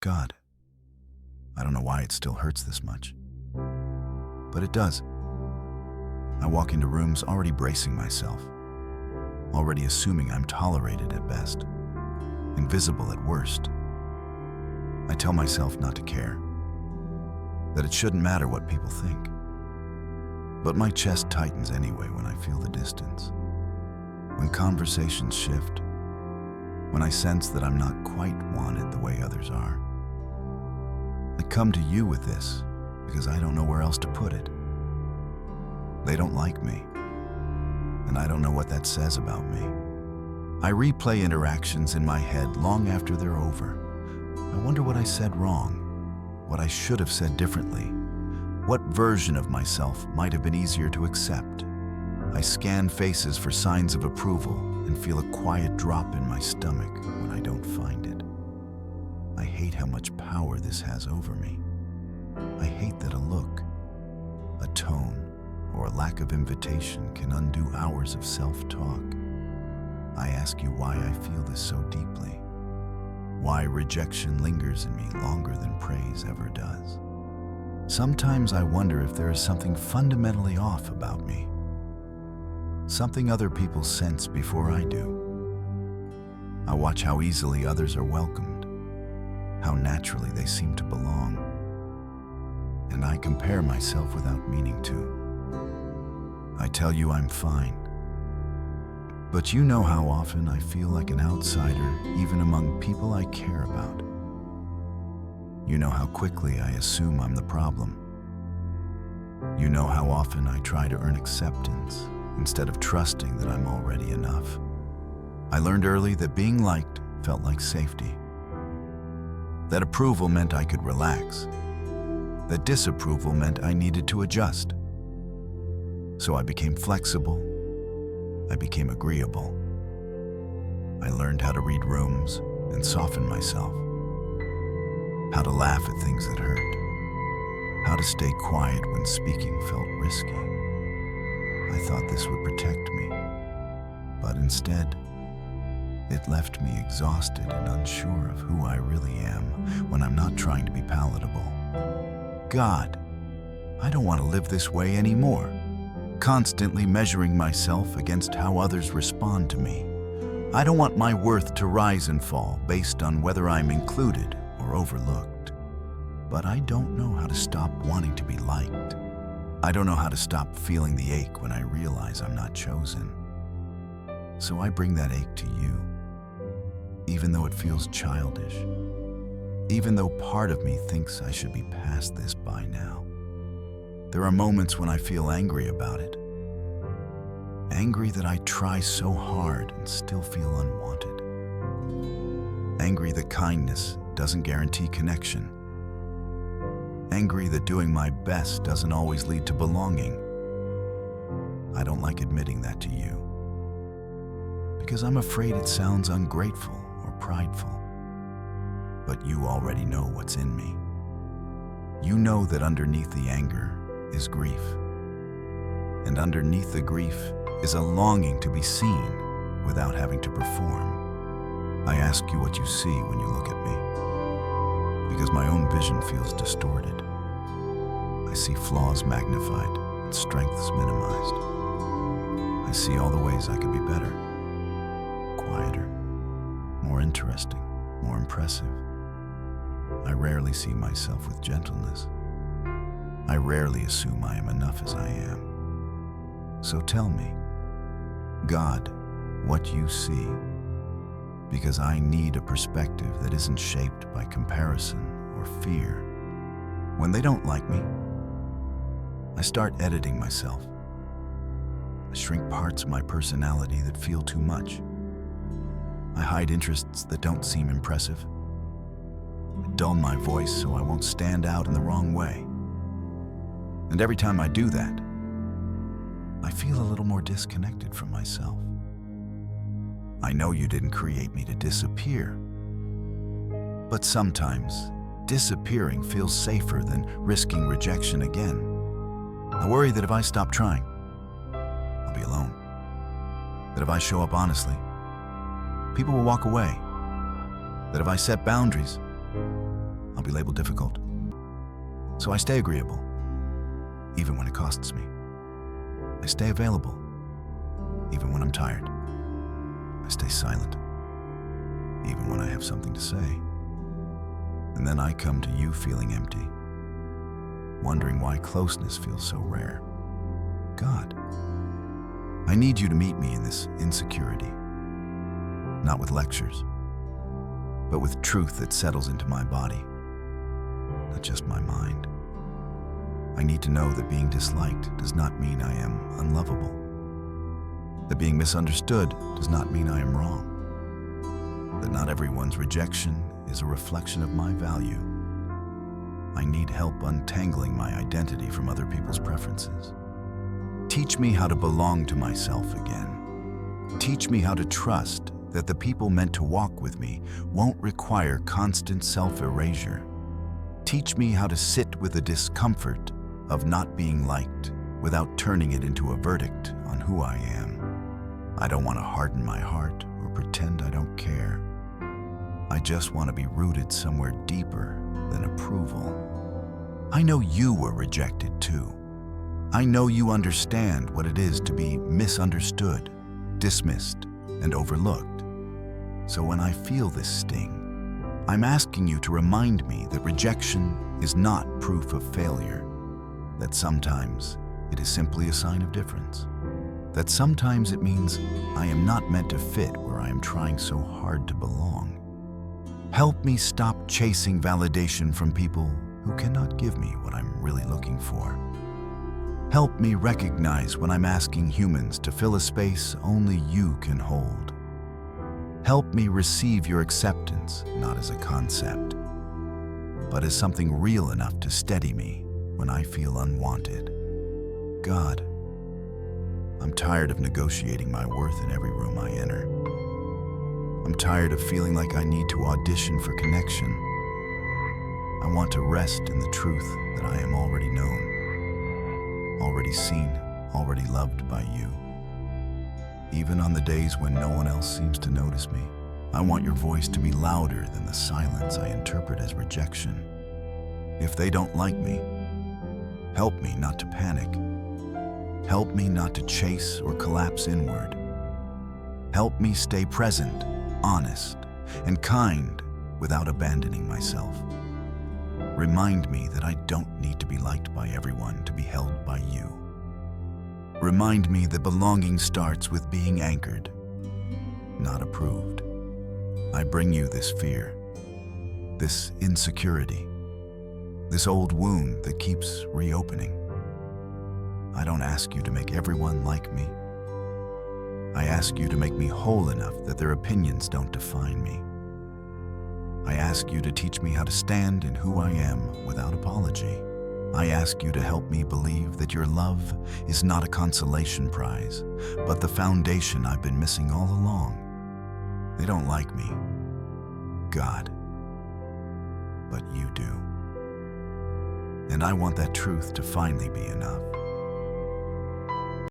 God. I don't know why it still hurts this much, but it does. I walk into rooms already bracing myself, already assuming I'm tolerated at best, invisible at worst. I tell myself not to care, that it shouldn't matter what people think. But my chest tightens anyway when I feel the distance, when conversations shift, when I sense that I'm not quite wanted the way others are. I come to you with this because I don't know where else to put it. They don't like me, and I don't know what that says about me. I replay interactions in my head long after they're over. I wonder what I said wrong, what I should have said differently, what version of myself might have been easier to accept. I scan faces for signs of approval and feel a quiet drop in my stomach when I don't find it. I hate how much power this has over me. I hate that a look, a tone, or a lack of invitation can undo hours of self-talk. I ask you why I feel this so deeply, why rejection lingers in me longer than praise ever does. Sometimes I wonder if there is something fundamentally off about me, something other people sense before I do. I watch how easily others are welcomed, how naturally they seem to belong, and I compare myself without meaning to. I tell you I'm fine, but you know how often I feel like an outsider even among people I care about. You know how quickly I assume I'm the problem. You know how often I try to earn acceptance instead of trusting that I'm already enough. I learned early that being liked felt like safety, that approval meant I could relax, that disapproval meant I needed to adjust. So I became flexible, I became agreeable. I learned how to read rooms and soften myself, how to laugh at things that hurt, how to stay quiet when speaking felt risky. I thought this would protect me, but instead, it left me exhausted and unsure of who I really am when I'm not trying to be palatable. God, I don't want to live this way anymore, constantly measuring myself against how others respond to me. I don't want my worth to rise and fall based on whether I'm included or overlooked. But I don't know how to stop wanting to be liked. I don't know how to stop feeling the ache when I realize I'm not chosen. So I bring that ache to you, even though it feels childish, even though part of me thinks I should be past this by now. There are moments when I feel angry about it. Angry that I try so hard and still feel unwanted. Angry that kindness doesn't guarantee connection. Angry that doing my best doesn't always lead to belonging. I don't like admitting that to you, because I'm afraid it sounds ungrateful or prideful. But you already know what's in me. You know that underneath the anger is grief. And underneath the grief is a longing to be seen without having to perform. I ask you what you see when you look at me, because my own vision feels distorted. I see flaws magnified and strengths minimized. I see all the ways I could be better, quieter, more interesting, more impressive. I rarely see myself with gentleness. I rarely assume I am enough as I am. So tell me, God, what you see, because I need a perspective that isn't shaped by comparison or fear. When they don't like me, I start editing myself. I shrink parts of my personality that feel too much. I hide interests that don't seem impressive. I dull my voice so I won't stand out in the wrong way. And every time I do that, I feel a little more disconnected from myself. I know you didn't create me to disappear, but sometimes disappearing feels safer than risking rejection again. I worry that if I stop trying, I'll be alone. That if I show up honestly, people will walk away. That if I set boundaries, be labeled difficult. So I stay agreeable, even when it costs me. I stay available, even when I'm tired. I stay silent, even when I have something to say. And then I come to you feeling empty, wondering why closeness feels so rare. God, I need you to meet me in this insecurity, not with lectures, but with truth that settles into my body, not just my mind. I need to know that being disliked does not mean I am unlovable, that being misunderstood does not mean I am wrong, that not everyone's rejection is a reflection of my value. I need help untangling my identity from other people's preferences. Teach me how to belong to myself again. Teach me how to trust that the people meant to walk with me won't require constant self-erasure. Teach me how to sit with the discomfort of not being liked without turning it into a verdict on who I am. I don't want to harden my heart or pretend I don't care. I just want to be rooted somewhere deeper than approval. I know you were rejected too. I know you understand what it is to be misunderstood, dismissed, and overlooked. So when I feel this sting, I'm asking you to remind me that rejection is not proof of failure, that sometimes it is simply a sign of difference, that sometimes it means I am not meant to fit where I am trying so hard to belong. Help me stop chasing validation from people who cannot give me what I'm really looking for. Help me recognize when I'm asking humans to fill a space only you can hold. Help me receive your acceptance, not as a concept, but as something real enough to steady me when I feel unwanted. God, I'm tired of negotiating my worth in every room I enter. I'm tired of feeling like I need to audition for connection. I want to rest in the truth that I am already known, already seen, already loved by you. Even on the days when no one else seems to notice me, I want your voice to be louder than the silence I interpret as rejection. If they don't like me, help me not to panic. Help me not to chase or collapse inward. Help me stay present, honest, and kind without abandoning myself. Remind me that I don't need to be liked by everyone to be held by you. Remind me that belonging starts with being anchored, not approved. I bring you this fear, this insecurity, this old wound that keeps reopening. I don't ask you to make everyone like me. I ask you to make me whole enough that their opinions don't define me. I ask you to teach me how to stand in who I am without apology. I ask you to help me believe that your love is not a consolation prize, but the foundation I've been missing all along. They don't like me, God, but you do. And I want that truth to finally be enough.